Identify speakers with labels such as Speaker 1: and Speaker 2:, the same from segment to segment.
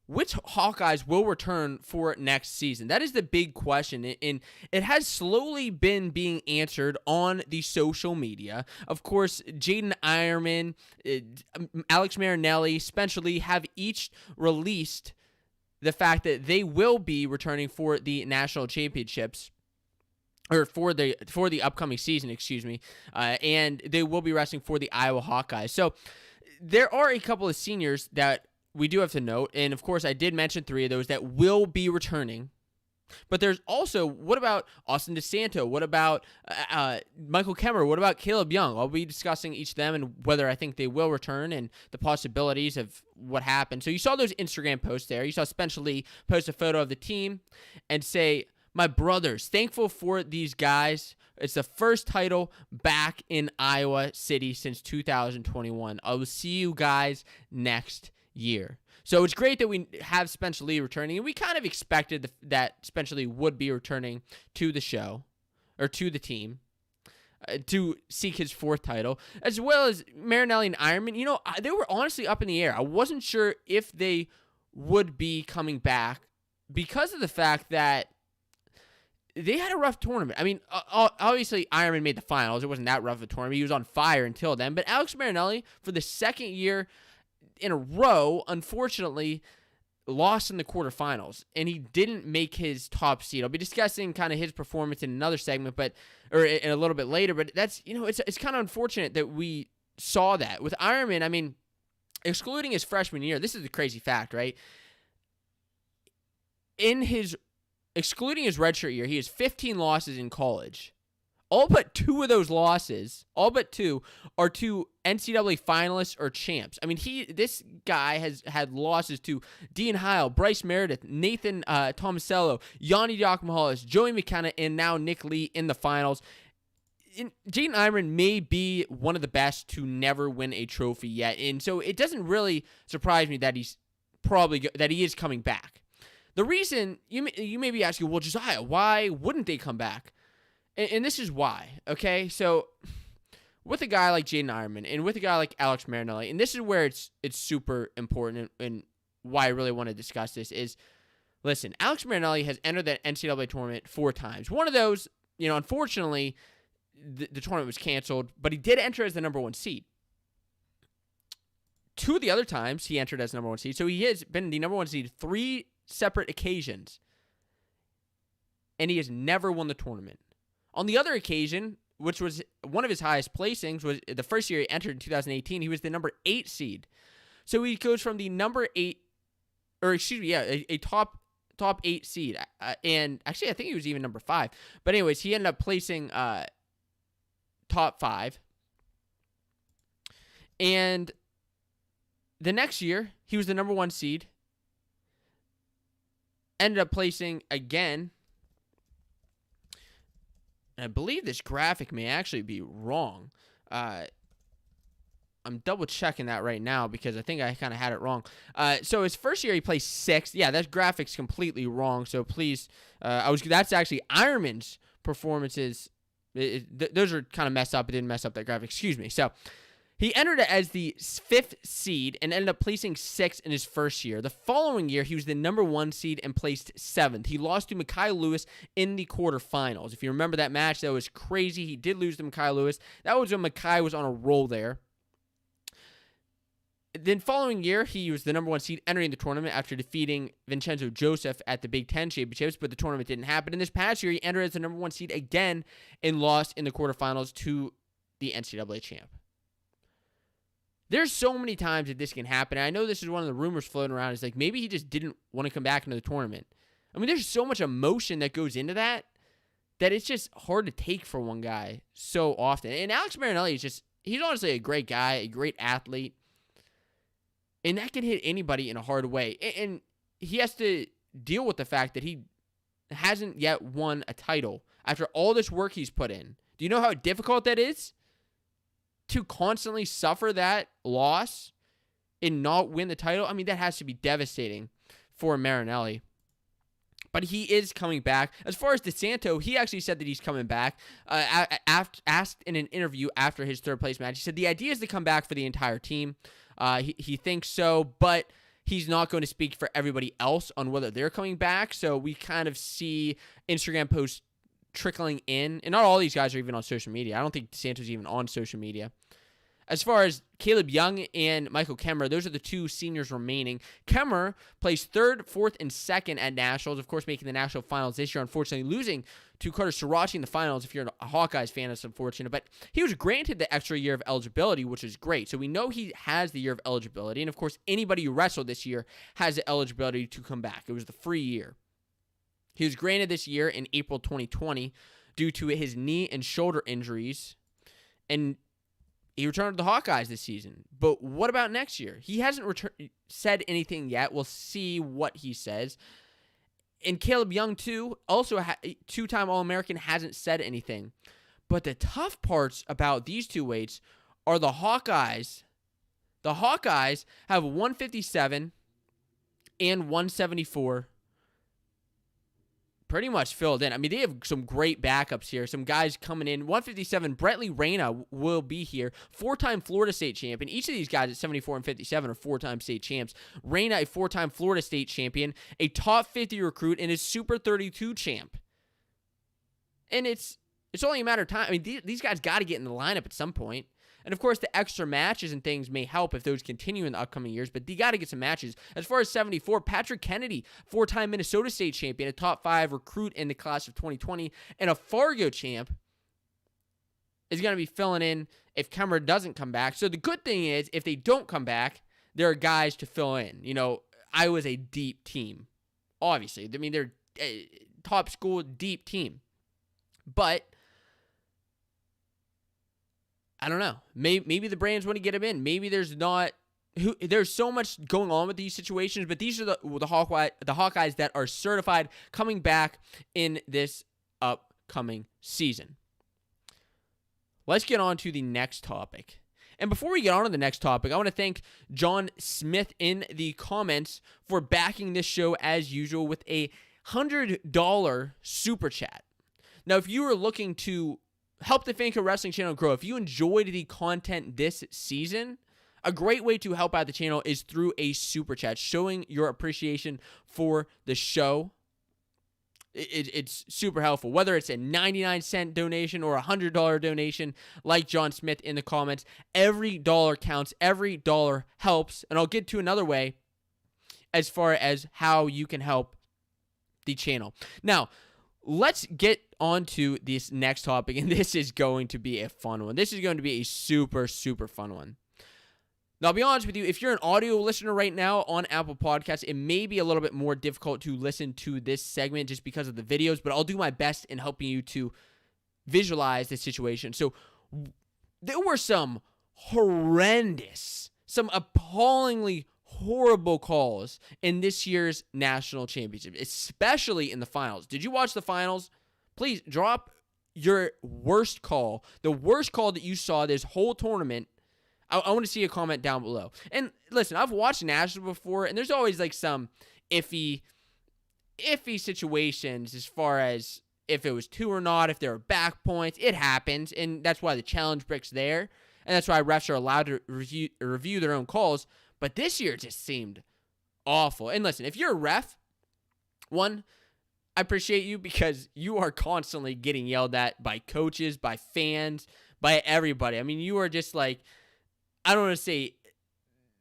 Speaker 1: which Hawkeyes will return for next season? That is the big question, and it has slowly been being answered on the social media. Of course, Jaden Ironman, Alex Marinelli, Spencer Lee have each released the fact that they will be returning for the national championships, or for the upcoming season, and they will be wrestling for the Iowa Hawkeyes. So there are a couple of seniors that we do have to note, and of course I did mention 3 of those that will be returning. But there's also, what about Austin DeSanto? What about Michael Kemmer? What about Caleb Young? I'll be discussing each of them and whether I think they will return and the possibilities of what happened. So you saw those Instagram posts there. You saw Spencer Lee post a photo of the team and say, "My brothers, thankful for these guys. It's the first title back in Iowa City since 2021. I will see you guys next year." So it's great that we have Spencer Lee returning, and we kind of expected that Spencer Lee would be returning to the show, or to the team, to seek his 4th title, as well as Marinelli and Ironman. You know, they were honestly up in the air. I wasn't sure if they would be coming back because of the fact that they had a rough tournament. I mean, obviously, Ironman made the finals. It wasn't that rough of a tournament. He was on fire until then. But Alex Marinelli, for the 2nd year in a row, unfortunately, lost in the quarterfinals, and he didn't make his top seed. I'll be discussing kind of his performance in another segment, or in a little bit later. But that's, it's kind of unfortunate that we saw that with Ironman. I mean, excluding his freshman year, this is the crazy fact, right? Excluding his redshirt year, he has 15 losses in college. All but 2 of those losses, are to NCAA finalists or champs. I mean, this guy has had losses to Dean Heil, Bryce Meredith, Nathan Tomasello, Yanni Diakomahalis, Joey McKenna, and now Nick Lee in the finals. Jaden Ironman may be one of the best to never win a trophy yet, and so it doesn't really surprise me that he is coming back. The reason, you may be asking, well, Josiah, why wouldn't they come back? And this is why, okay? So with a guy like Jaden Ironman and with a guy like Alex Marinelli, and this is where it's super important and why I really want to discuss this is, listen, Alex Marinelli has entered the NCAA tournament 4 times. One of those, unfortunately, the tournament was canceled, but he did enter as the number 1 seed. 2 of the other times he entered as number 1 seed, so he has been the number 1 seed 3 separate occasions, and he has never won the tournament. On the other occasion, which was one of his highest placings, was the first year he entered in 2018, he was the number 8 seed. So he goes from the number 8, a top 8 seed, and actually I think he was even number 5. But anyways, he ended up placing top 5. And the next year, he was the number 1 seed, ended up placing again. And I believe this graphic may actually be wrong. I'm double checking that right now because I think I kind of had it wrong. So his first year he placed 6th. Yeah, that graphic's completely wrong. So please, that's actually Ironman's performances. Those are kind of messed up. It didn't mess up that graphic. Excuse me. So he entered it as the 5th seed and ended up placing 6th in his first year. The following year, he was the number 1 seed and placed 7th. He lost to Mekhi Lewis in the quarterfinals. If you remember that match, that was crazy. He did lose to Mekhi Lewis. That was when Mekhi was on a roll there. Then following year, he was the number 1 seed entering the tournament after defeating Vincenzo Joseph at the Big Ten Championships, but the tournament didn't happen. In this past year, he entered as the number 1 seed again and lost in the quarterfinals to the NCAA champ. There's so many times that this can happen. And I know this is one of the rumors floating around. It's like maybe he just didn't want to come back into the tournament. I mean, there's so much emotion that goes into that it's just hard to take for one guy so often. And Alex Marinelli he's honestly a great guy, a great athlete. And that can hit anybody in a hard way. And he has to deal with the fact that he hasn't yet won a title after all this work he's put in. Do you know how difficult that is? To constantly suffer that loss and not win the title, I mean, that has to be devastating for Marinelli. But he is coming back. As far as DeSanto, he actually said that he's coming back. Asked in an interview after his 3rd place match, he said the idea is to come back for the entire team. He thinks so, but he's not going to speak for everybody else on whether they're coming back. So we kind of see Instagram posts trickling in. And not all these guys are even on social media. I don't think DeSanto's even on social media. As far as Caleb Young and Michael Kemmer, those are the two seniors remaining. Kemmer placed 3rd, 4th, and 2nd at Nationals, of course making the National Finals this year, unfortunately losing to Carter Sirachi in the Finals. If you're a Hawkeyes fan, it's unfortunate. But he was granted the extra year of eligibility, which is great. So we know he has the year of eligibility. And, of course, anybody who wrestled this year has the eligibility to come back. It was the free year. He was granted this year in April 2020 due to his knee and shoulder injuries. And he returned to the Hawkeyes this season. But what about next year? He hasn't said anything yet. We'll see what he says. And Caleb Young, too, also a two-time All-American, hasn't said anything. But the tough parts about these two weights are the Hawkeyes. The Hawkeyes have 157 and 174 pretty much filled in. I mean, they have some great backups here. Some guys coming in. 157, Brettley Reyna will be here. 4-time Florida State champion. Each of these guys at 74 and 57 are 4-time state champs. Reyna, a 4-time Florida State champion, a top 50 recruit, and a Super 32 champ. And it's only a matter of time. I mean, these guys got to get in the lineup at some point. And, of course, the extra matches and things may help if those continue in the upcoming years, but you got to get some matches. As far as 74, Patrick Kennedy, 4-time Minnesota State champion, a top 5 recruit in the class of 2020, and a Fargo champ, is going to be filling in if Kemmer doesn't come back. So the good thing is, if they don't come back, there are guys to fill in. You know, Iowa's a deep team, obviously. I mean, they're a top school, deep team. But I don't know. Maybe the Brands want to get him in. Maybe there's so much going on with these situations, but these are the Hawkeyes that are certified coming back in this upcoming season. Let's get on to the next topic. And before we get on to the next topic, I want to thank John Smith in the comments for backing this show as usual with a $100 super chat. Now, if you are looking to help the Fanco Wrestling channel grow, if you enjoyed the content this season, a great way to help out the channel is through a super chat, showing your appreciation for the show. It's super helpful, whether it's a 99-cent donation or a $100 donation, like John Smith in the comments. Every dollar counts. Every dollar helps. And I'll get to another way as far as how you can help the channel. Now, let's get on to this next topic, and this is going to be a fun one. This is going to be a super, super fun one. Now, I'll be honest with you, if you're an audio listener right now on Apple Podcasts, it may be a little bit more difficult to listen to this segment just because of the videos, but I'll do my best in helping you to visualize the situation. So, there were some horrendous, some appallingly horrible calls in this year's national championship, especially in the finals. Did you watch the finals? Please drop your worst call, the worst call that you saw this whole tournament. I want to see a comment down below. And listen, I've watched nationals before, and there's always like some iffy situations as far as if it was 2 or not, if there are back points. It happens, and that's why the challenge brick's there, and that's why refs are allowed to review their own calls. But this year just seemed awful. And listen, if you're a ref, one, I appreciate you because you are constantly getting yelled at by coaches, by fans, by everybody. I mean, you are just like, I don't want to say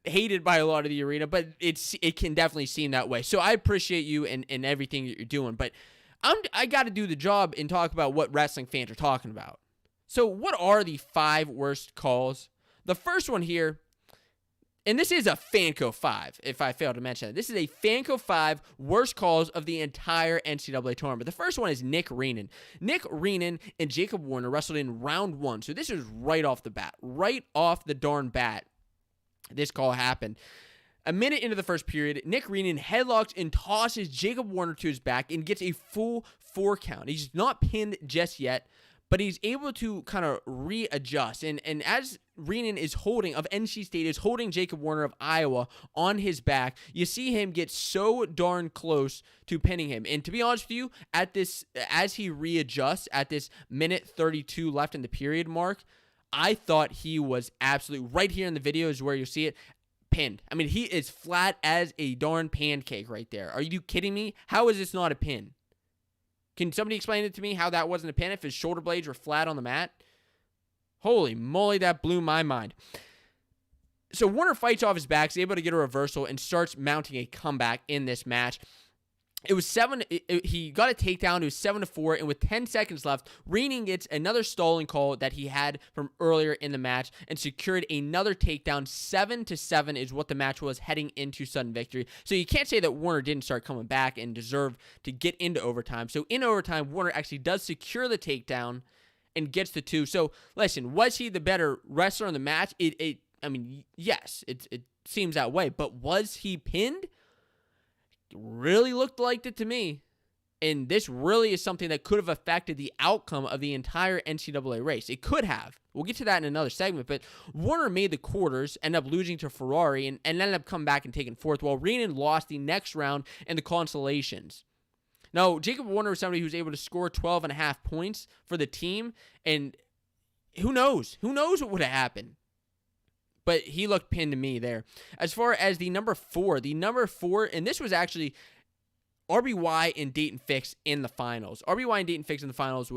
Speaker 1: hated by a lot of the arena, but it can definitely seem that way. So I appreciate you and everything that you're doing. But I got to do the job and talk about what wrestling fans are talking about. So what are the 5 worst calls? The first one here, and this is a Fanco 5, if I fail to mention it. This is a Fanco 5 worst calls of the entire NCAA tournament. The first one is Nick Reenan. Nick Reenan and Jacob Warner wrestled in round 1. So this is right off the bat. Right off the darn bat, this call happened. A minute into the first period, Nick Reenan headlocks and tosses Jacob Warner to his back and gets a full 4 count. He's not pinned just yet, but he's able to kind of readjust. And as Reenan is holding, of NC State, is holding Jacob Warner of Iowa on his back, you see him get so darn close to pinning him. And to be honest with you, as he readjusts at this minute 32 left in the period mark, I thought he was absolutely, right here in the video is where you see it, pinned. I mean, he is flat as a darn pancake right there. Are you kidding me? How is this not a pin? Can somebody explain it to me how that wasn't a pin if his shoulder blades were flat on the mat? Holy moly, that blew my mind. So Warner fights off his back, is able to get a reversal, and starts mounting a comeback in this match. It was he got a takedown. It was 7-4, and with 10 seconds left, Reening gets another stalling call that he had from earlier in the match and secured another takedown. 7-7 is what the match was heading into sudden victory. So you can't say that Warner didn't start coming back and deserve to get into overtime. So in overtime, Warner actually does secure the takedown and gets the 2. So listen, was he the better wrestler in the match? I mean, yes, it seems that way. But was he pinned? Really looked like it to me. And this really is something that could have affected the outcome of the entire NCAA race. It could have. We'll get to that in another segment. But Warner made the quarters, ended up losing to Ferrari, and ended up coming back and taking fourth, while Reening lost the next round in the consolations. Now, Jacob Warner was somebody who was able to score 12.5 points for the team. And who knows? Who knows what would have happened? But he looked pinned to me there. As far as the number 4, and this was actually RBY and Dayton Fix in the finals. RBY and Dayton Fix in the finals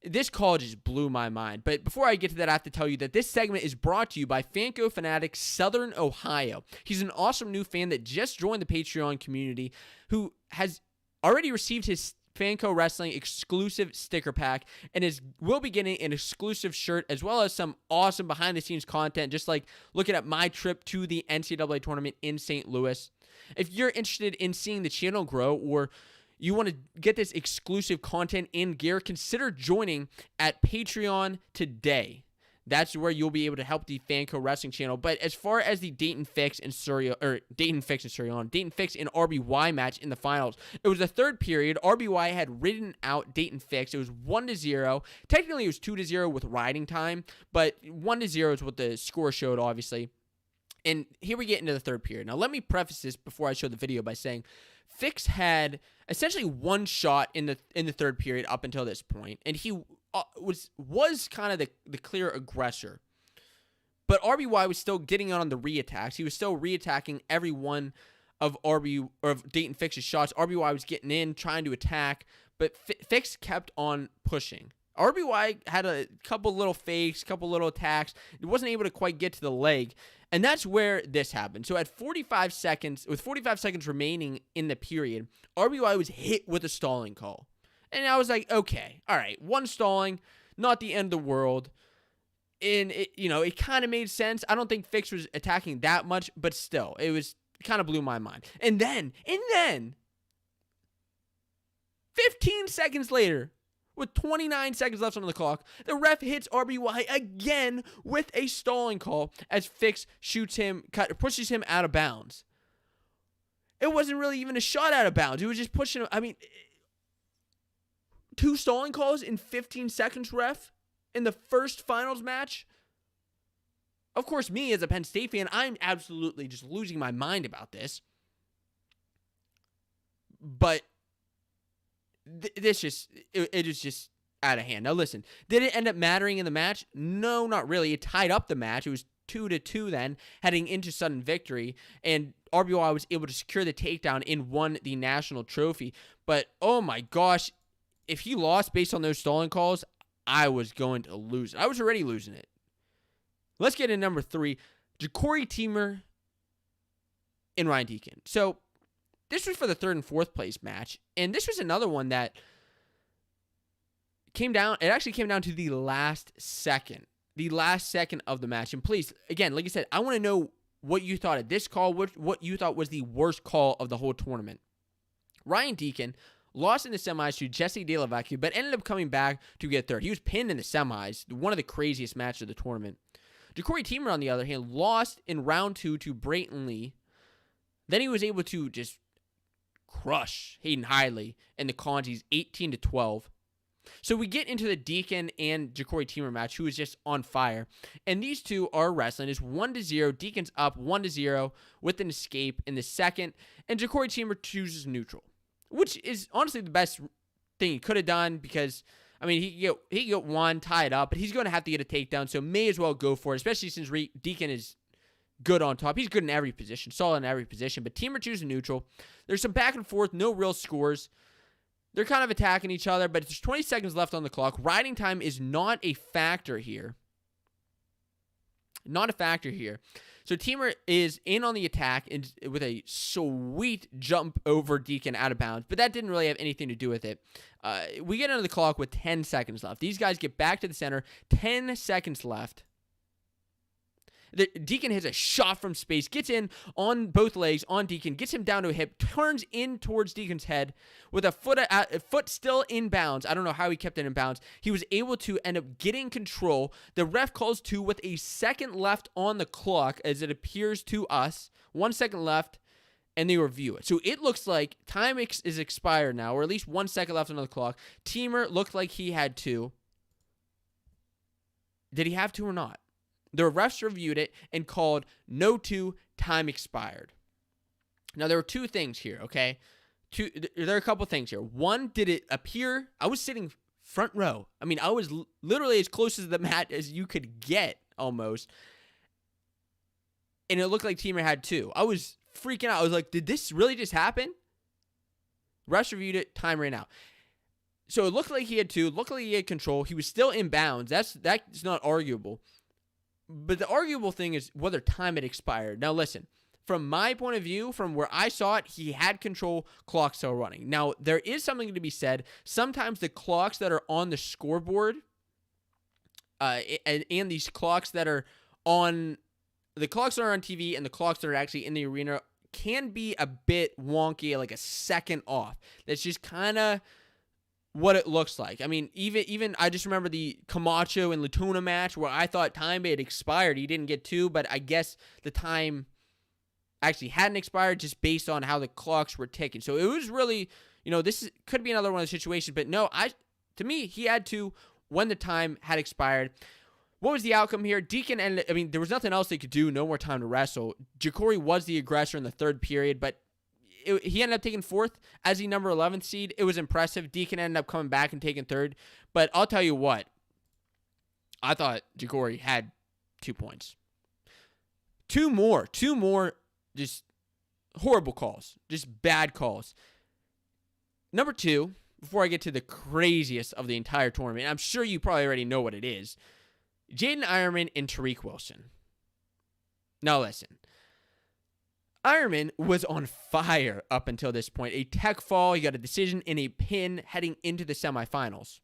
Speaker 1: this call just blew my mind. But before I get to that, I have to tell you that this segment is brought to you by Fanco Fanatics Southern Ohio. He's an awesome new fan that just joined the Patreon community, who has already received his Fanco Wrestling exclusive sticker pack, and will be getting an exclusive shirt as well as some awesome behind-the-scenes content, just like looking at my trip to the NCAA tournament in St. Louis. If you're interested in seeing the channel grow, or you want to get this exclusive content in gear, consider joining at Patreon today. That's where you'll be able to help the Fanco Wrestling channel. But as far as the Dayton Fix and RBY match in the finals, it was the third period. RBY had ridden out Dayton Fix. It was 1-0. Technically, it was 2-0 with riding time, but 1-0 is what the score showed, obviously. And here we get into the third period. Now, let me preface this before I show the video by saying Fix had essentially one shot in the third period up until this point, and he was kind of the clear aggressor. But RBY was still getting on the re-attacks. He was still re-attacking every one of Dayton Fix's shots. RBY was getting in, trying to attack, but Fix kept on pushing. RBY had a couple little fakes, couple little attacks. He wasn't able to quite get to the leg. And that's where this happened. So with 45 seconds remaining in the period, RBY was hit with a stalling call. And I was like, okay, all right, one stalling, not the end of the world. And it kind of made sense. I don't think Fix was attacking that much, but still, it kind of blew my mind. And then 15 seconds later, with 29 seconds left on the clock, the ref hits RBY again with a stalling call as Fix pushes him out of bounds. It wasn't really even a shot out of bounds. It was just pushing him. I mean, 2 stalling calls in 15 seconds, ref, in the first finals match. Of course, me as a Penn State fan, I'm absolutely just losing my mind about this. But this it is just out of hand. Now listen, did it end up mattering in the match? No, not really. It tied up the match. It was 2-2 then, heading into sudden victory, and RBY was able to secure the takedown and won the national trophy. But oh my gosh, if he lost based on those stalling calls, I was going to lose it. I was already losing it. Let's get into number 3, Ja'Cory Teamer and Ryan Deacon. So this was for the 3rd and 4th place match, and this was another one that came down. It actually came down to the last second of the match. And please, again, like I said, I want to know what you thought of this call, what you thought was the worst call of the whole tournament. Ryan Deacon lost in the semis to Jesse De La Vecchia, but ended up coming back to get third. He was pinned in the semis, one of the craziest matches of the tournament. Ja'Cory Teamer, on the other hand, lost in round 2 to Brayton Lee. Then he was able to just crush Hayden Hidley in the Contis 18-12. So we get into the Deacon and Ja'Cory Teamer match, who is just on fire. And these two are wrestling. It's 1-0. Deacon's up 1-0 with an escape in the second. And Ja'Cory Teamer chooses neutral, which is honestly the best thing he could have done because, I mean, he could get one, tie it up, but he's going to have to get a takedown, so may as well go for it, especially since Deacon is good on top. He's good in every position, solid in every position, but Teamer chooses neutral. There's some back and forth, no real scores. They're kind of attacking each other, but there's 20 seconds left on the clock. Riding time is not a factor here. Not a factor here. So Teamer is in on the attack and with a sweet jump over Deacon out of bounds, but that didn't really have anything to do with it. We get into the clock with 10 seconds left. These guys get back to the center. 10 seconds left. Deacon hits a shot from space, gets in on both legs on Deacon, gets him down to a hip, turns in towards Deacon's head with a foot still in bounds. I don't know how he kept it in bounds. He was able to end up getting control. The ref calls 2 with a second left on the clock, as it appears to us. 1 second left, and they review it. So it looks like time is expired now, or at least 1 second left on the clock. Teamer looked like he had 2. Did he have 2 or not? The refs reviewed it and called no 2, time expired. Now, there were 2 things here, okay? There are a couple things here. One, did it appear? I was sitting front row. I mean, I was literally as close to the mat as you could get, almost. And it looked like Teamer had 2. I was freaking out. I was like, did this really just happen? Refs reviewed it, time ran out. So it looked like he had 2. Looked like he had control. He was still in bounds. That's not arguable. But the arguable thing is whether time had expired. Now, listen, from my point of view, from where I saw it, he had control, clock still running. Now, there is something to be said. Sometimes the clocks that are on the scoreboard and these clocks that are on the clocks that are on TV and the clocks that are actually in the arena can be a bit wonky, like a second off. That's just kind of what it looks like. I mean, even I just remember the Camacho and Latuna match where I thought time had expired. He didn't get 2, but I guess the time actually hadn't expired just based on how the clocks were ticking. So it was really, could be another one of the situations, but no, to me, he had 2 when the time had expired. What was the outcome here? Deacon there was nothing else they could do. No more time to wrestle. Ja'Cory was the aggressor in the third period, but he ended up taking 4th as the number 11th seed. It was impressive. Deacon ended up coming back and taking 3rd. But I'll tell you what. I thought Ja'Cory had 2 points. 2 more just horrible calls. Just bad calls. Number 2, before I get to the craziest of the entire tournament, I'm sure you probably already know what it is. Jaden Ironman and Tariq Wilson. Now listen. Ironman was on fire up until this point. A tech fall, he got a decision and a pin heading into the semifinals.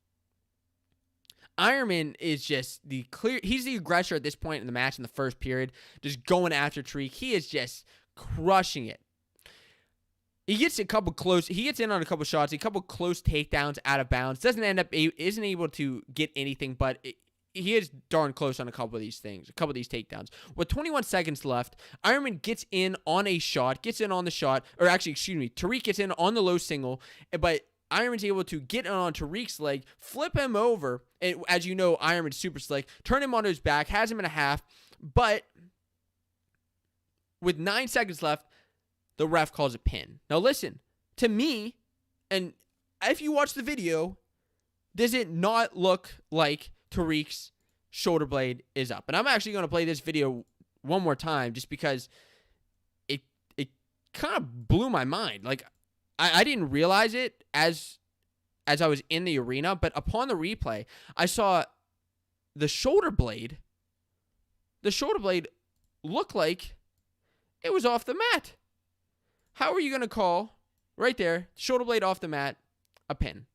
Speaker 1: Ironman is just he's the aggressor at this point in the match in the first period, just going after Tariq. He is just crushing it. He gets in on a couple shots, a couple close takedowns out of bounds. Isn't able to get anything, but he is darn close on a couple of these takedowns. With 21 seconds left, Ironman gets in on a shot, Tariq gets in on the low single, but Ironman's able to get on Tariq's leg, flip him over, and as you know, Ironman's super slick, turn him onto his back, has him in a half, but with 9 seconds left, the ref calls a pin. Now listen, to me, and if you watch the video, does it not look like Tariq's shoulder blade is up? And I'm actually going to play this video one more time just because it kind of blew my mind. Like, I didn't realize it as I was in the arena, but upon the replay, I saw the shoulder blade look like it was off the mat. How are you going to call right there, shoulder blade off the mat, a pin?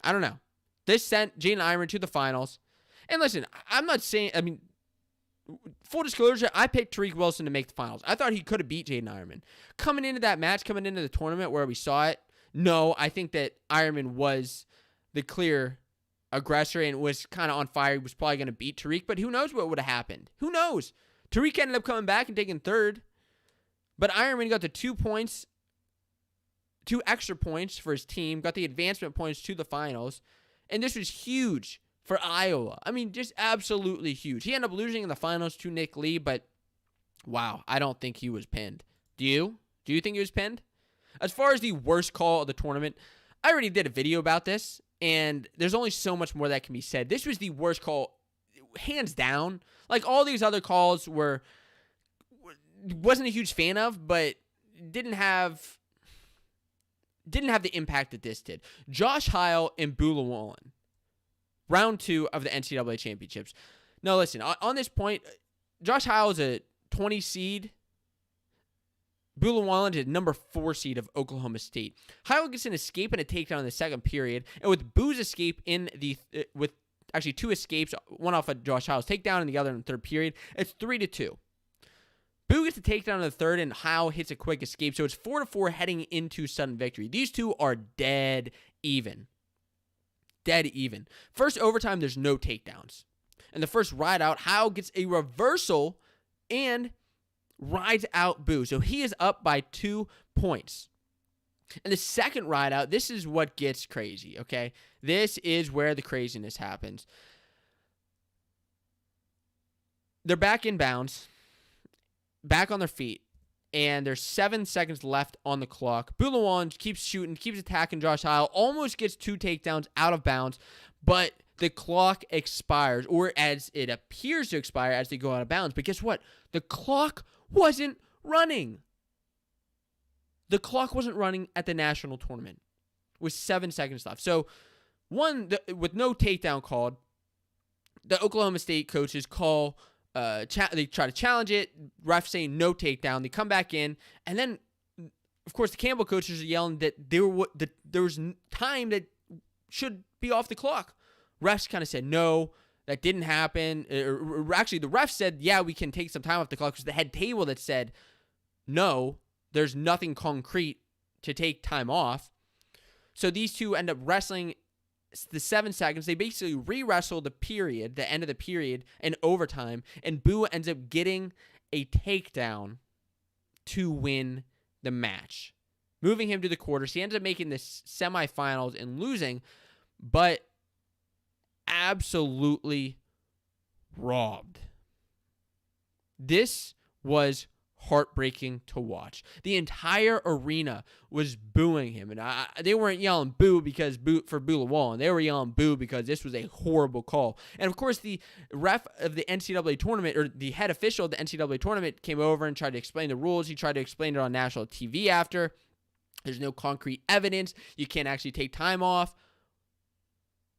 Speaker 1: I don't know. This sent Jaden Ironman to the finals. And listen, I'm not saying, full disclosure, I picked Tariq Wilson to make the finals. I thought he could have beat Jaden Ironman. Coming into that match, coming into the tournament where we saw it, no, I think that Ironman was the clear aggressor and was kind of on fire. He was probably going to beat Tariq, but who knows what would have happened? Who knows? Tariq ended up coming back and taking 3rd. But Ironman got the 2 points, 2 extra points for his team, got the advancement points to the finals. And this was huge for Iowa. I mean, just absolutely huge. He ended up losing in the finals to Nick Lee, but wow, I don't think he was pinned. Do you? Do you think he was pinned? As far as the worst call of the tournament, I already did a video about this, and there's only so much more that can be said. This was the worst call, hands down. Like, all these other calls were, wasn't a huge fan of, but didn't have the impact that this did. Josh Heil and Boo Llewellyn, round 2 of the NCAA championships. Now, listen, on this point, Josh Heil is a 20 seed. Boo Llewellyn is number 4 seed of Oklahoma State. Heil gets an escape and a takedown in the second period, and with Boo's escape with actually 2 escapes, one off of Josh Heil's takedown and the other in the third period, it's 3-2. Boo gets the takedown in the third, and Heil hits a quick escape, so it's 4-4 heading into sudden victory. These two are dead even. Dead even. First overtime, there's no takedowns. In the first ride out, Heil gets a reversal and rides out Boo. So he is up by 2 points. In the second ride out, this is what gets crazy, okay? This is where the craziness happens. They're back in bounds, back on their feet, and there's 7 seconds left on the clock. Boo Llewellyn keeps shooting, keeps attacking Josh Heil, almost gets 2 takedowns out of bounds, but the clock expires, or as it appears to expire as they go out of bounds. But guess what? The clock wasn't running. The clock wasn't running at the national tournament with 7 seconds left. So, with no takedown called, the Oklahoma State coaches call, they try to challenge it, ref saying no takedown. They come back in, and then, of course, the Campbell coaches are yelling that there was time that should be off the clock. Refs kind of said, no, that didn't happen. Actually, the ref said, yeah, we can take some time off the clock, because the head table that said, no, there's nothing concrete to take time off. So these two end up wrestling the 7 seconds. They basically re-wrestle the period, the end of the period, in overtime, and Boo ends up getting a takedown to win the match, moving him to the quarters. He ends up making the semifinals and losing, but absolutely robbed. This was heartbreaking to watch. The entire arena was booing him, and they weren't yelling boo for Boo Llewellyn. They were yelling boo because this was a horrible call. And of course, the ref of the NCAA tournament, or the head official of the NCAA tournament, came over and tried to explain the rules. He tried to explain it on national TV after. There's no concrete evidence. You can't actually take time off.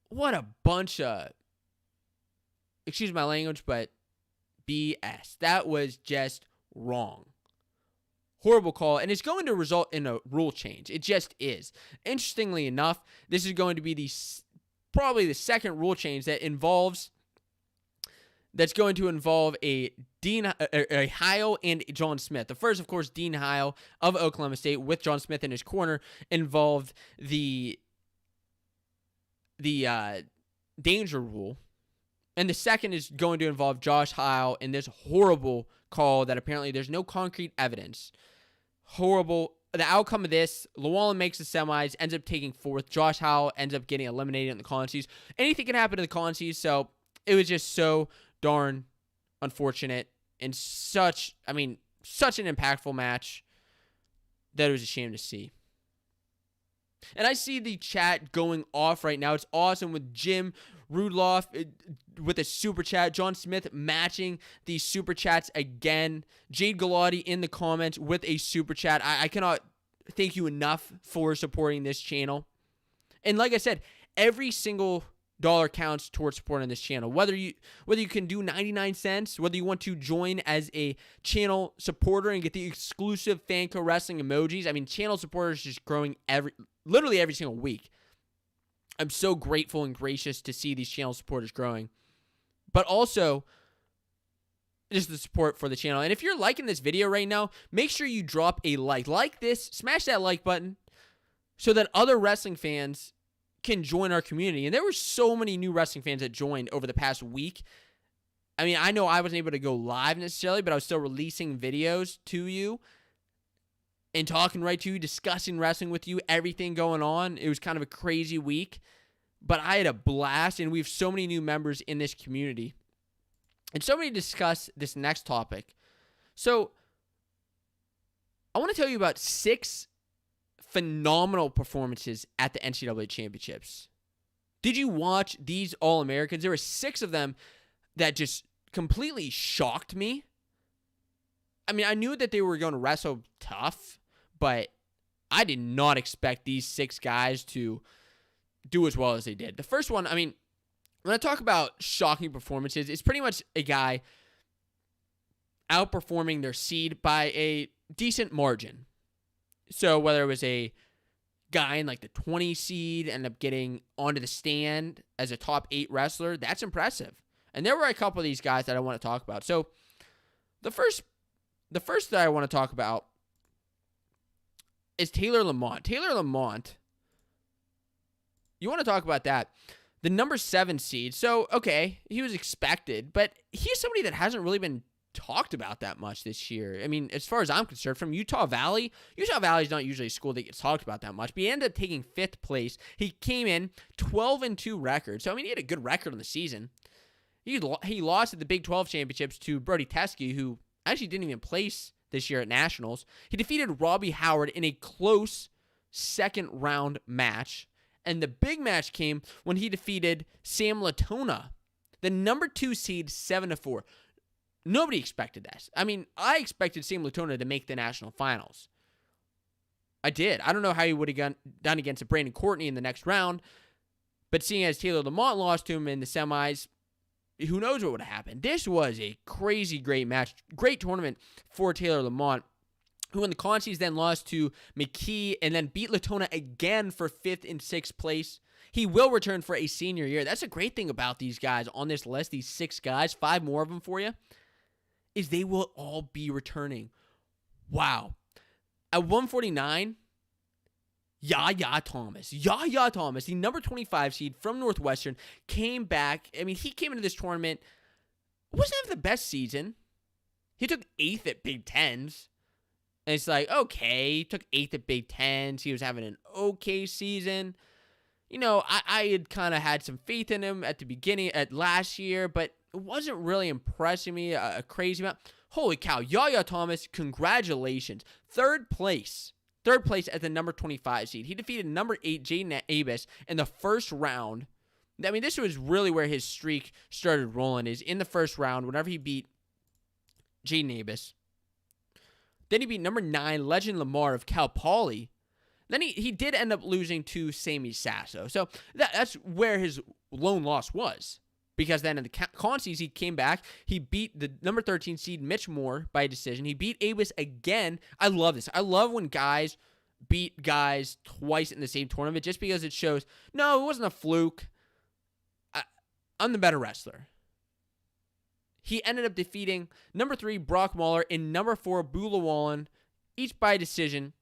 Speaker 1: What a bunch of, excuse my language, but BS. That was just wrong. Horrible call, and it's going to result in a rule change. It just is. Interestingly enough, this is going to be probably the second rule change that's going to involve a Heil and John Smith. The first, of course, Dean Heil of Oklahoma State with John Smith in his corner, involved the danger rule. And the second is going to involve Josh Heil in this horrible call that apparently there's no concrete evidence. Horrible. The outcome of this, Llewellyn makes the semis, ends up taking 4th. Josh Heil ends up getting eliminated in the Collins Seas. Anything can happen in the Collins Seas, so it was just so darn unfortunate and such an impactful match that it was a shame to see. And I see the chat going off right now. It's awesome with Jim Rudloff with a super chat. John Smith matching the super chats again. Jade Galati in the comments with a super chat. I cannot thank you enough for supporting this channel. And like I said, every single dollar counts towards supporting this channel. Whether you can do 99 cents, whether you want to join as a channel supporter and get the exclusive Fanco Wrestling emojis. I mean, channel supporters just growing literally every single week. I'm so grateful and gracious to see these channel supporters growing. But also, just the support for the channel. And if you're liking this video right now, make sure you drop a like. Like this, smash that like button so that other wrestling fans can join our community. And there were so many new wrestling fans that joined over the past week. I mean, I know I wasn't able to go live necessarily, but I was still releasing videos to you and talking right to you, discussing wrestling with you, everything going on. It was kind of a crazy week, but I had a blast, and we have so many new members in this community. And so many to discuss this next topic. So I want to tell you about 6 phenomenal performances at the NCAA championships. Did you watch these All-Americans? There were 6 of them that just completely shocked me. I mean, I knew that they were going to wrestle tough, but I did not expect these 6 guys to do as well as they did. The first one, I mean, when I talk about shocking performances, it's pretty much a guy outperforming their seed by a decent margin. So whether it was a guy in like the 20 seed end up getting onto the stand as a top 8 wrestler, that's impressive. And there were a couple of these guys that I want to talk about. So the first that I want to talk about is Taylor Lamont. Taylor Lamont, you want to talk about that. The number 7 seed. So, okay, he was expected, but he's somebody that hasn't really been talked about that much this year. I mean, as far as I'm concerned, from Utah Valley is not usually a school that gets talked about that much, but he ended up taking 5th place. He came in 12-2 record. So, I mean, he had a good record on the season. He lost at the Big 12 championships to Brody Teske, who actually didn't even place this year at Nationals. He defeated Robbie Howard in a close second-round match. And the big match came when he defeated Sam Latona, the number 2 seed, 7-4. Nobody expected that. I mean, I expected Sam Latona to make the national finals. I did. I don't know how he would have done against Brandon Courtney in the next round, but seeing as Taylor Lamont lost to him in the semis, who knows what would have happened. This was a crazy great match, great tournament for Taylor Lamont, who in the consies then lost to McKee and then beat Latona again for 5th and 6th place. He will return for a senior year. That's a great thing about these guys on this list, these 6 guys, 5 more of them for you, is they will all be returning. Wow. At 149, Yaya Thomas, the number 25 seed from Northwestern, came back. I mean, he came into this tournament, wasn't having the best season. He took 8th at Big Tens. And it's like, okay, he took 8th at Big Tens. He was having an okay season. You know, I had kind of had some faith in him at the beginning, at last year, but it wasn't really impressing me a crazy amount. Holy cow, Yaya Thomas, congratulations. 3rd place at the number 25 seed. He defeated number 8, Jaden Abis, in the first round. I mean, this was really where his streak started rolling, is in the first round, whenever he beat Jaden Abis. Then he beat number 9, Legend Lamar of Cal Poly. Then he did end up losing to Sammy Sasso. So that's where his lone loss was. Because then in the consies, he came back. He beat the number 13 seed, Mitch Moore, by decision. He beat Abis again. I love this. I love when guys beat guys twice in the same tournament just because it shows, no, it wasn't a fluke. I'm the better wrestler. He ended up defeating number 3, Brock Mahler, and number 4, Bula Wallen, each by decision,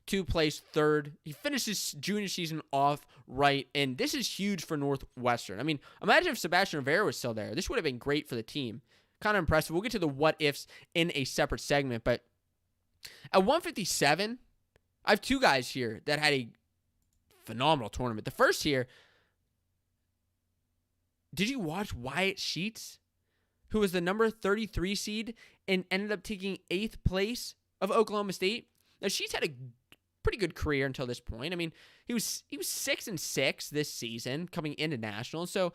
Speaker 1: to place 3rd. He finished his junior season off right, and this is huge for Northwestern. I mean, imagine if Sebastian Rivera was still there. This would have been great for the team. Kind of impressive. We'll get to the what-ifs in a separate segment, but at 157, I have 2 guys here that had a phenomenal tournament. The first here, did you watch Wyatt Sheets, who was the number 33 seed and ended up taking 8th place of Oklahoma State? Now, Sheets had a pretty good career until this point. I mean, he was 6-6 this season coming into nationals, so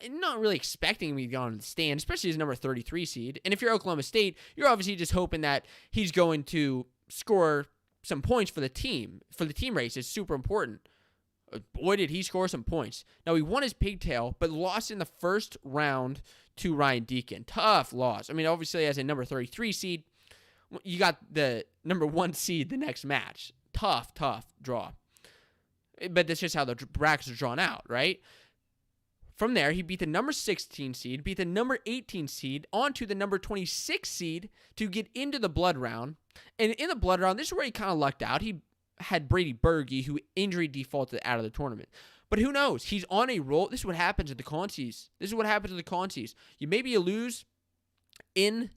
Speaker 1: not really expecting him to go on the stand, especially as number 33 seed. And if you're Oklahoma State, you're obviously just hoping that he's going to score some points for the team. For the team race, it's super important. Boy, did he score some points. Now, he won his pigtail, but lost in the first round to Ryan Deacon. Tough loss. I mean, obviously, as a number 33 seed, you got the number 1 seed the next match. Tough draw. But that's just how the brackets are drawn out, right? From there, he beat the number 16 seed, beat the number 18 seed, onto the number 26 seed to get into the blood round. And in the blood round, this is where he kind of lucked out. He had Brady Berge, who injury defaulted out of the tournament. But who knows? He's on a roll. This is what happens at the consies. You maybe you lose in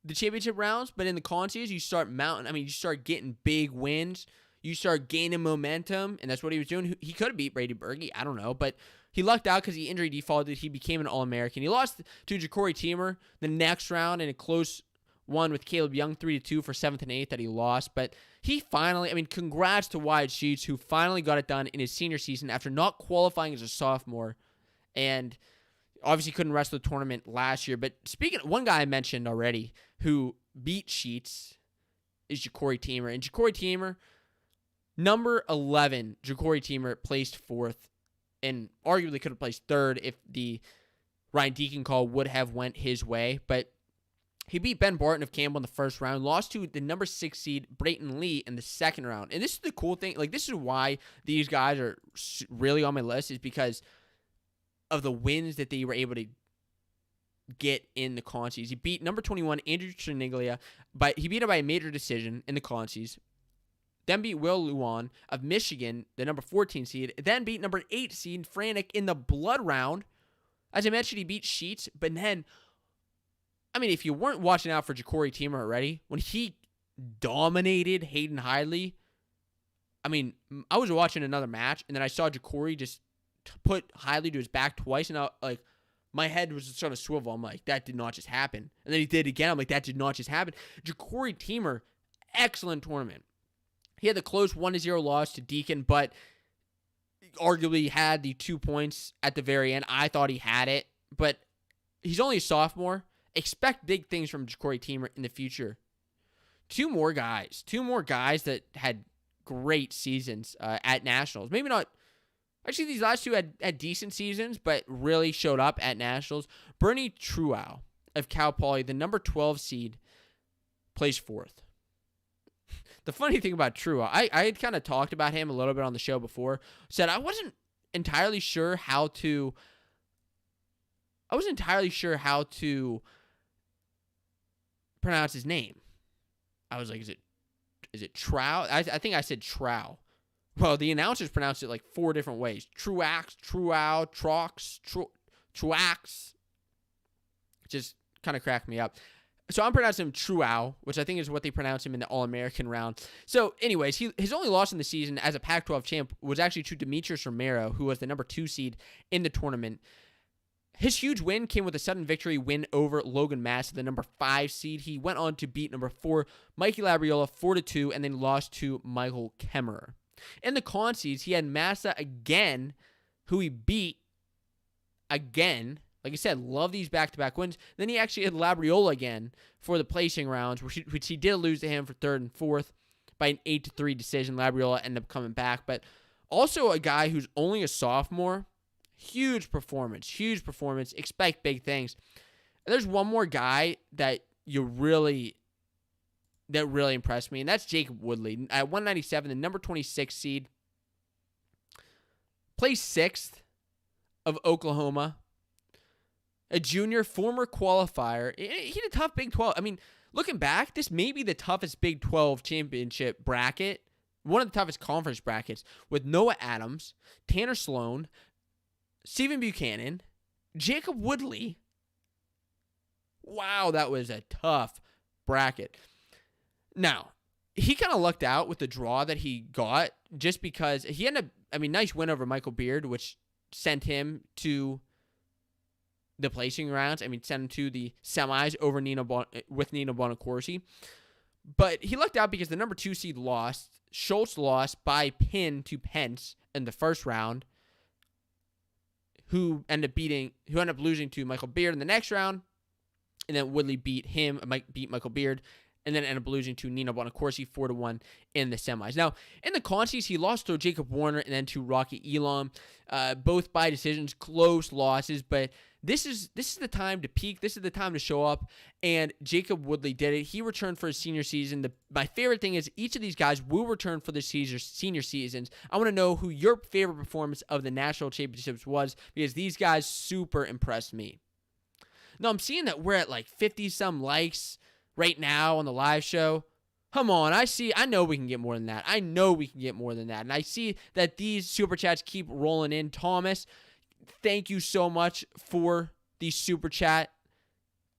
Speaker 1: the championship rounds, but in the consies, you start mounting. I mean, you start getting big wins. You start gaining momentum, and that's what he was doing. He could have beat Brady Berge. I don't know, but he lucked out because he injury defaulted. He became an All-American. He lost to Ja'Cory Teamer the next round in a close one with Caleb Young, 3-2 for 7th and 8th that he lost. But he finally, I mean, congrats to Wyatt Sheets, who finally got it done in his senior season after not qualifying as a sophomore. And Obviously couldn't wrestle the tournament last year. But speaking of one guy I mentioned already who beat Sheets is Ja'Cory Teamer. And Ja'Cory Teamer, number 11, Ja'Cory Teamer placed 4th and arguably could have placed 3rd if the Ryan Deacon call would have went his way. But he beat Ben Barton of Campbell in the first round, lost to the number 6 seed Brayton Lee in the second round. And this is the cool thing. Like, this is why these guys are really on my list, is because of the wins that they were able to get in the consies. He beat number 21, Andrew Triniglia, but he beat him by a major decision in the consies. Then beat Will Luan of Michigan, the number 14 seed. Then beat number 8 seed Franek in the blood round. As I mentioned, he beat Sheets, but then, I mean, if you weren't watching out for Ja'Cory Teamer already, when he dominated Hayden Hidley, I mean, I was watching another match, and then I saw Ja'Cory just put Hidley to his back twice, and my head was just sort of swivel. I'm like, that did not just happen. And then he did it again. I'm like, that did not just happen. Ja'Cory Teamer, excellent tournament. He had the close 1-0 loss to Deacon, but arguably had the 2 points at the very end. I thought he had it, but he's only a sophomore. Expect big things from Ja'Cory Teamer in the future. Two more guys that had great seasons at Nationals. Maybe not. Actually, these last two had decent seasons, but really showed up at Nationals. Bernie Truow of Cal Poly, the number 12 seed, placed 4th. The funny thing about Truow, I had kind of talked about him a little bit on the show before. Said I wasn't entirely sure how to pronounce his name. I was like, is it Trow? I think I said Trow. Well, the announcers pronounced it like 4 different ways. Truax, Truow, Trox, Truax. Just kind of cracked me up. So I'm pronouncing him Truow, which I think is what they pronounce him in the All-American round. So anyways, his only loss in the season as a Pac-12 champ was actually to Demetrius Romero, who was the number 2 seed in the tournament. His huge win came with a sudden victory win over Logan Massa, the number 5 seed. He went on to beat number 4, Mikey Labriola, 4-2, and then lost to Michael Kemmerer. In the consies, he had Massa again, who he beat again. Like I said, love these back-to-back wins. Then he actually had Labriola again for the placing rounds, which he did lose to him for 3rd and 4th by an 8-3 decision. Labriola ended up coming back. But also a guy who's only a sophomore. Huge performance. Expect big things. And there's one more guy that really impressed me, and that's Jacob Woodley. At 197, the number 26 seed. Placed 6th of Oklahoma. A junior, former qualifier. He had a tough Big 12. I mean, looking back, this may be the toughest Big 12 championship bracket. One of the toughest conference brackets with Noah Adams, Tanner Sloan, Stephen Buchanan, Jacob Woodley. Wow, that was a tough bracket. Now, he kind of lucked out with the draw that he got just because he ended up, nice win over Michael Beard, which sent him to the placing rounds. Sent him to the semis over with Nino Bonacorsi. But he lucked out because the number 2 seed lost. Schultz lost by pin to Pence in the first round, who ended up losing to Michael Beard in the next round. And then Woodley beat Michael Beard, and then ended up losing to Nino Bonacorsi 4-1 in the semis. Now, in the consies, he lost to Jacob Warner and then to Rocky Elam, both by decisions, close losses. But this is the time to peak. This is the time to show up, and Jacob Woodley did it. He returned for his senior season. My favorite thing is each of these guys will return for their senior seasons. I want to know who your favorite performance of the national championships was, because these guys super impressed me. Now, I'm seeing that we're at like 50-some likes right now on the live show. Come on, I know we can get more than that. And I see that these super chats keep rolling in. Thomas, thank you so much for the super chat.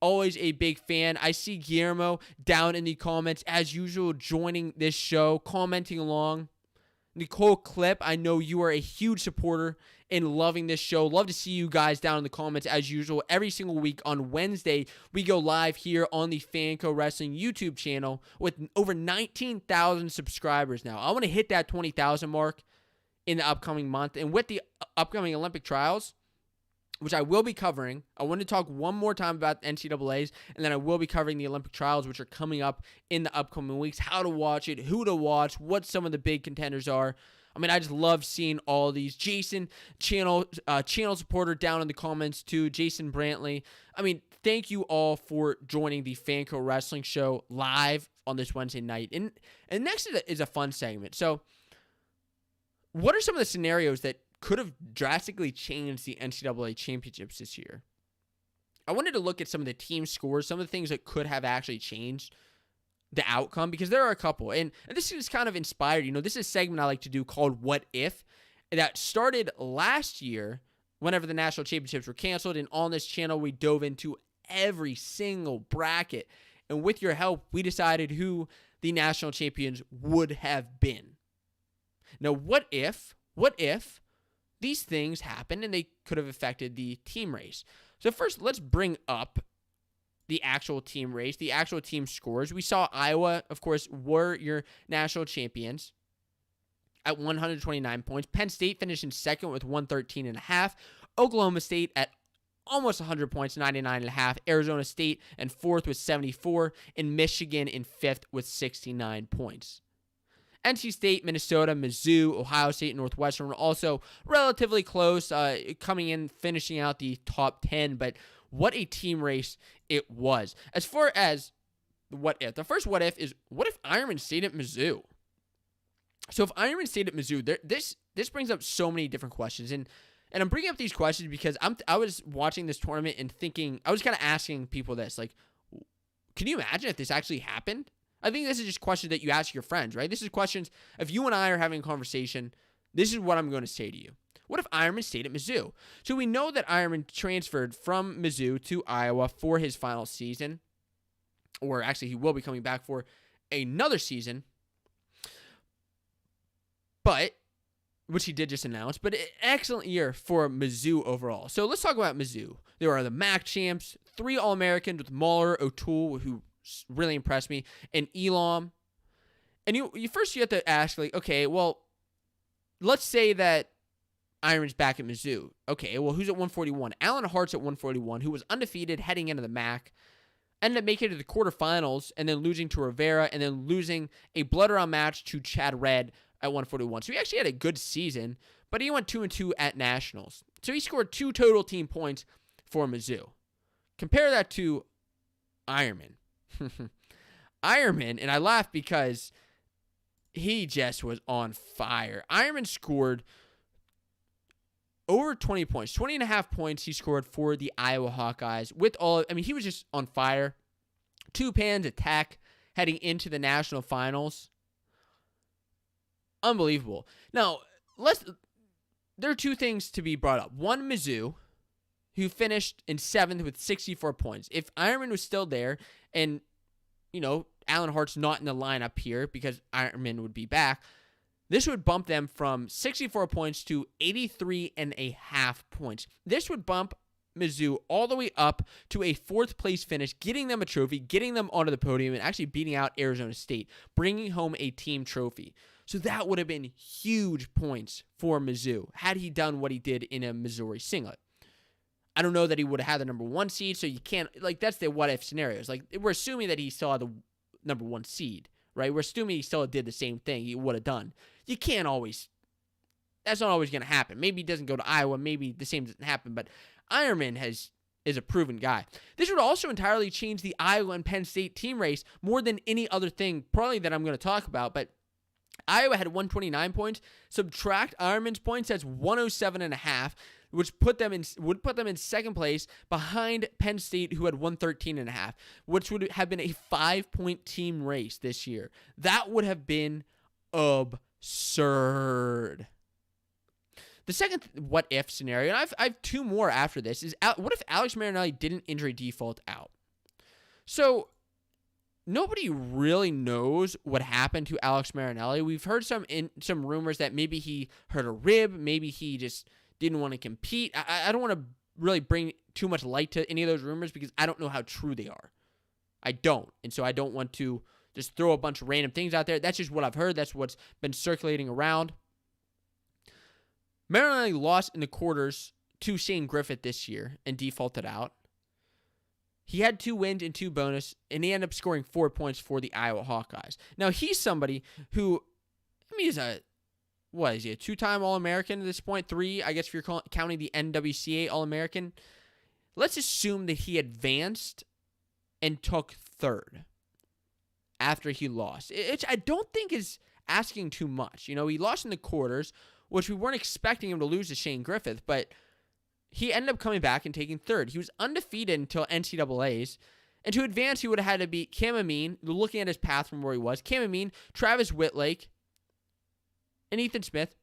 Speaker 1: Always a big fan. I see Guillermo down in the comments, as usual, joining this show, commenting along. Nicole Clip, I know you are a huge supporter and loving this show. Love to see you guys down in the comments as usual. Every single week on Wednesday, we go live here on the Fanco Wrestling YouTube channel with over 19,000 subscribers now. I want to hit that 20,000 mark in the upcoming month. And with the upcoming Olympic trials, which I will be covering. I want to talk one more time about the NCAAs, and then I will be covering the Olympic trials, which are coming up in the upcoming weeks, how to watch it, who to watch, what some of the big contenders are. I mean, I just love seeing all these. Jason, channel supporter down in the comments too, Jason Brantley. I mean, thank you all for joining the Fanco Wrestling Show live on this Wednesday night. And next is a fun segment. So, what are some of the scenarios that could have drastically changed the NCAA championships this year? I wanted to look at some of the team scores, some of the things that could have actually changed the outcome, because there are a couple. And this is kind of inspired. This is a segment I like to do called What If, that started last year whenever the national championships were canceled. And on this channel, we dove into every single bracket. And with your help, we decided who the national champions would have been. Now, what if these things happened and they could have affected the team race? So first, let's bring up the actual team race, the actual team scores. We saw Iowa, of course, were your national champions at 129 points. Penn State finished in second with 113.5. Oklahoma State at almost 100 points, 99.5. Arizona State in fourth with 74. And Michigan in fifth with 69 points. NC State, Minnesota, Mizzou, Ohio State, and Northwestern were also relatively close, coming in, finishing out the top 10. But what a team race it was. As far as what if, the first what if is, what if Ironman stayed at Mizzou? So if Ironman stayed at Mizzou, this brings up so many different questions. And I'm bringing up these questions because I was watching this tournament and thinking, I was kind of asking people this, like, can you imagine if this actually happened? I think this is just questions that you ask your friends, right? This is questions, if you and I are having a conversation, this is what I'm going to say to you. What if Ironman stayed at Mizzou? So we know that Ironman transferred from Mizzou to Iowa for his final season, or actually he will be coming back for another season, which he did just announce, but an excellent year for Mizzou overall. So let's talk about Mizzou. They were the MAC champs, 3 All-Americans with Mahler, O'Toole, who really impressed me, and Elam. And you have to ask, like, okay, well, let's say that Ironman's back at Mizzou. Okay, well, who's at 141? Alan Hart's at 141, who was undefeated heading into the MAC, ended up making it to the quarterfinals, and then losing to Rivera, and then losing a blood-round match to Chad Red at 141. So he actually had a good season, but he went 2-2 at nationals. So he scored 2 total team points for Mizzou. Compare that to Ironman. Ironman, and I laugh because he just was on fire. Ironman scored over 20 points, 20.5 points he scored for the Iowa Hawkeyes. He was just on fire. 2 pans attack heading into the national finals. Unbelievable. Now, there are 2 things to be brought up. One, Mizzou, who finished in 7th with 64 points. If Ironman was still there, and, Alan Hart's not in the lineup here because Ironman would be back, this would bump them from 64 points to 83.5 points. This would bump Mizzou all the way up to a 4th place finish, getting them a trophy, getting them onto the podium, and actually beating out Arizona State, bringing home a team trophy. So that would have been huge points for Mizzou had he done what he did in a Missouri singlet. I don't know that he would have had the number 1 seed, so you can't, that's the what-if scenarios. We're assuming that he still had the number 1 seed, right? We're assuming he still did the same thing he would have done. You can't always, that's not always going to happen. Maybe he doesn't go to Iowa, maybe the same doesn't happen, but Ironman is a proven guy. This would also entirely change the Iowa and Penn State team race more than any other thing, probably that I'm going to talk about, but Iowa had 129 points. Subtract Ironman's points, that's 107.5, which would put them in 2nd place behind Penn State, who had 113.5, which would have been a 5-point team race this year. That would have been absurd. The second what-if scenario, and I have 2 more after this, is what if Alex Marinelli didn't injury default out? So nobody really knows what happened to Alex Marinelli. We've heard some rumors that maybe he hurt a rib, maybe he just didn't want to compete. I don't want to really bring too much light to any of those rumors because I don't know how true they are. I don't. And so I don't want to just throw a bunch of random things out there. That's just what I've heard. That's what's been circulating around. Marinelli lost in the quarters to Shane Griffith this year and defaulted out. He had 2 wins and 2 bonus, and he ended up scoring 4 points for the Iowa Hawkeyes. Now, he's somebody who, he's a 2-time All-American at this point? 3, I guess if you're counting the NWCA All-American. Let's assume that he advanced and took 3rd after he lost. Which I don't think is asking too much. He lost in the quarters, which we weren't expecting him to lose to Shane Griffith, but he ended up coming back and taking 3rd. He was undefeated until NCAAs, and to advance, he would have had to beat Cam Amin, looking at his path from where he was, Cam Amin, Travis Whitlake, and Ethan Smith,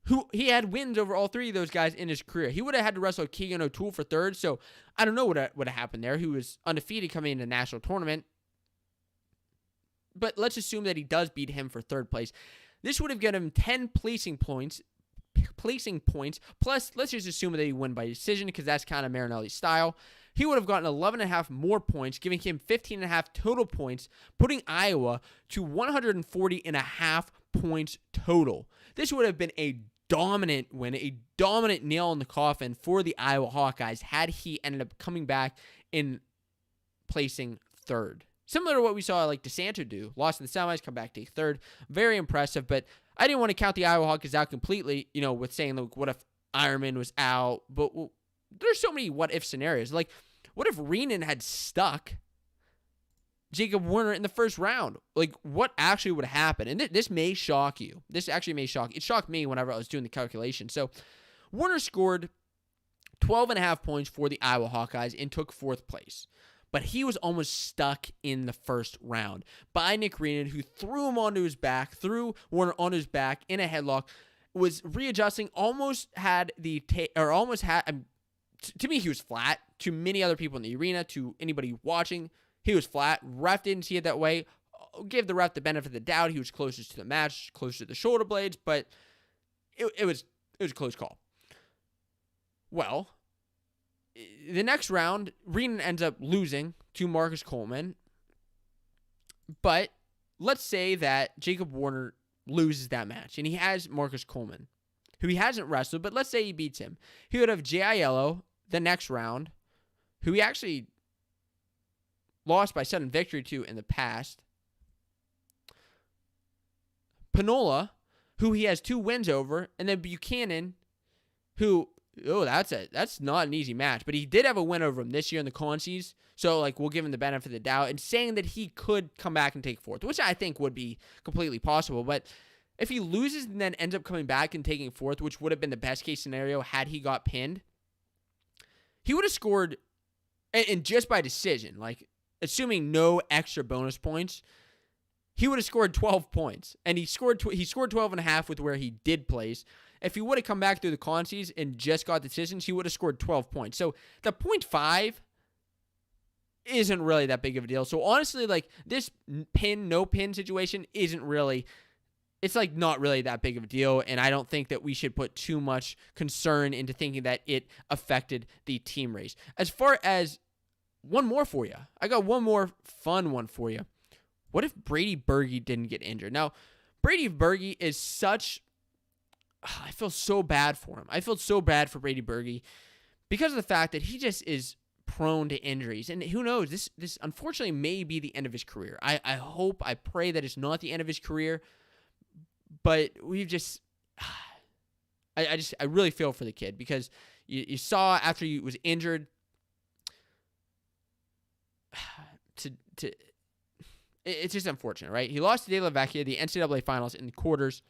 Speaker 1: who he had wins over all 3 of those guys in his career. He would have had to wrestle Keegan O'Toole for 3rd, so I don't know what would have happened there. He was undefeated coming into the national tournament, but let's assume that he does beat him for 3rd place. This would have given him 10 placing points, plus let's just assume that he won by decision because that's kind of Marinelli's style. He would have gotten 11.5 more points, giving him 15.5 total points, putting Iowa to 140.5 points total. This would have been a dominant win, a dominant nail in the coffin for the Iowa Hawkeyes had he ended up coming back in placing 3rd. Similar to what we saw like DeSanto do. Lost in the semis, come back, take 3rd. Very impressive, but I didn't want to count the Iowa Hawkeyes out completely, with saying, like, what if Ironman was out? But there's so many what-if scenarios. Like, what if Renan had stuck Jacob Warner in the first round? Like, what actually would happen? And this may shock you. This actually may shock you. It shocked me whenever I was doing the calculation. So, Warner scored 12.5 points for the Iowa Hawkeyes and took 4th place. But he was almost stuck in the first round by Nick Renan, who threw him onto his back, threw Warner onto his back in a headlock, was readjusting, almost had to me, he was flat. To many other people in the arena, to anybody watching, he was flat. Ref didn't see it that way. I'll give the ref the benefit of the doubt. He was closest to the match, closer to the shoulder blades, but it was a close call. Well, the next round, Renan ends up losing to Marcus Coleman. But let's say that Jacob Warner loses that match, and he has Marcus Coleman, who he hasn't wrestled, but let's say he beats him. He would have J.I. Yellow the next round, who he actually lost by sudden victory to in the past. Panola, who he has 2 wins over, and then Buchanan, who... that's not an easy match. But he did have a win over him this year in the consies. So, we'll give him the benefit of the doubt. And saying that he could come back and take 4th, which I think would be completely possible. But if he loses and then ends up coming back and taking 4th, which would have been the best case scenario had he got pinned, he would have scored, and just by decision, assuming no extra bonus points, he would have scored 12 points. And he scored 12.5 with where he did place. If he would have come back through the consies and just got decisions, he would have scored 12 points. So the 0.5 isn't really that big of a deal. So honestly, this no pin situation isn't really, it's not really that big of a deal. And I don't think that we should put too much concern into thinking that it affected the team race. As far as one more for you, I got one more fun one for you. What if Brady Berge didn't get injured? Now, Brady Berge is such... I feel so bad for him. I feel so bad for Brady Berge because of the fact that he just is prone to injuries. And who knows, this unfortunately may be the end of his career. I pray that it's not the end of his career, but we've just, I really feel for the kid because you saw after he was injured, it's just unfortunate, right? He lost to De La Vecchia, the NCAA finals in the quarters.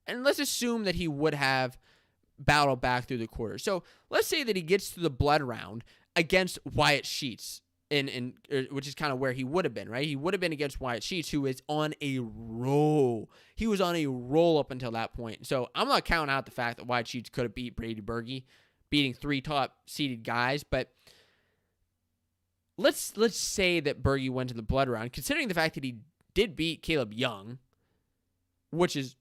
Speaker 1: And let's assume that he would have battled back through the quarters. So let's say that he gets to the blood round against Wyatt Sheets, which is kind of where he would have been, right? He would have been against Wyatt Sheets, who is on a roll. He was on a roll up until that point. So I'm not counting out the fact that Wyatt Sheets could have beat Brady Berge, beating 3 top-seeded guys. But let's say that Berge went to the blood round, considering the fact that he did beat Caleb Young, which is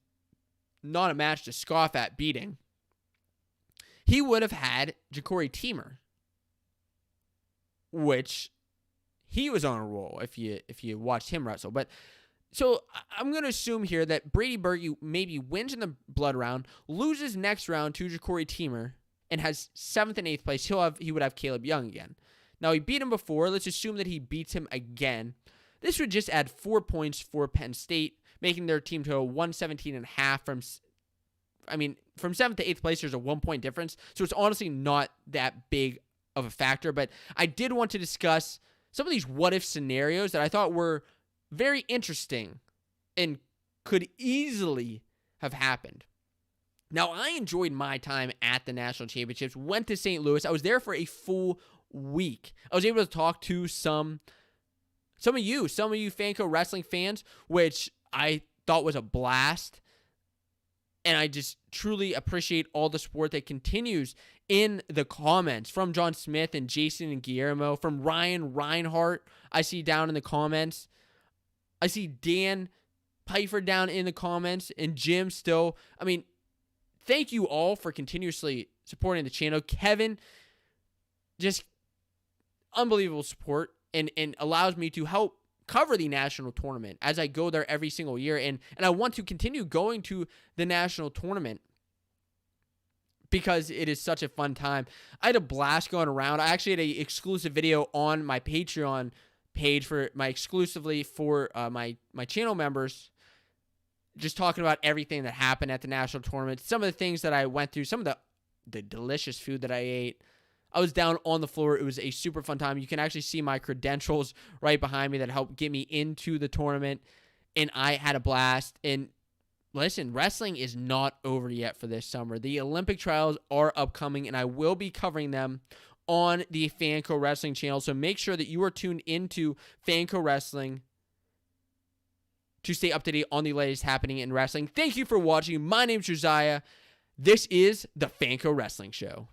Speaker 1: not a match to scoff at beating, he would have had Ja'Cory Teemer, which he was on a roll if you watched him wrestle. But So I'm going to assume here that Brady Berge maybe wins in the blood round, loses next round to Ja'Cory Teamer, and has 7th and 8th place. He would have Caleb Young again. Now, he beat him before. Let's assume that he beats him again. This would just add 4 points for Penn State, making their team total 117.5 from 7th to 8th place, there's a 1 point difference. So it's honestly not that big of a factor. But I did want to discuss some of these what-if scenarios that I thought were very interesting and could easily have happened. Now, I enjoyed my time at the National Championships, went to St. Louis. I was there for a full week. I was able to talk to some of you Fanco Wrestling fans, which I thought was a blast. And I just truly appreciate all the support that continues in the comments from John Smith and Jason and Guillermo, from Ryan Reinhart, I see down in the comments. I see Dan Pfeiffer down in the comments, and Jim still. I mean, thank you all for continuously supporting the channel. Kevin, just unbelievable support and allows me to help cover the national tournament as I go there every single year. And I want to continue going to the national tournament because it is such a fun time. I had a blast going around. I actually had an exclusive video on my Patreon page for my channel members, just talking about everything that happened at the national tournament, some of the things that I went through, some of the delicious food that I ate. I was down on the floor. It was a super fun time. You can actually see my credentials right behind me that helped get me into the tournament, and I had a blast. And listen, wrestling is not over yet for this summer. The Olympic trials are upcoming, and I will be covering them on the Fanco Wrestling channel. So make sure that you are tuned into Fanco Wrestling to stay up to date on the latest happening in wrestling. Thank you for watching. My name's Josiah. This is the Fanco Wrestling Show.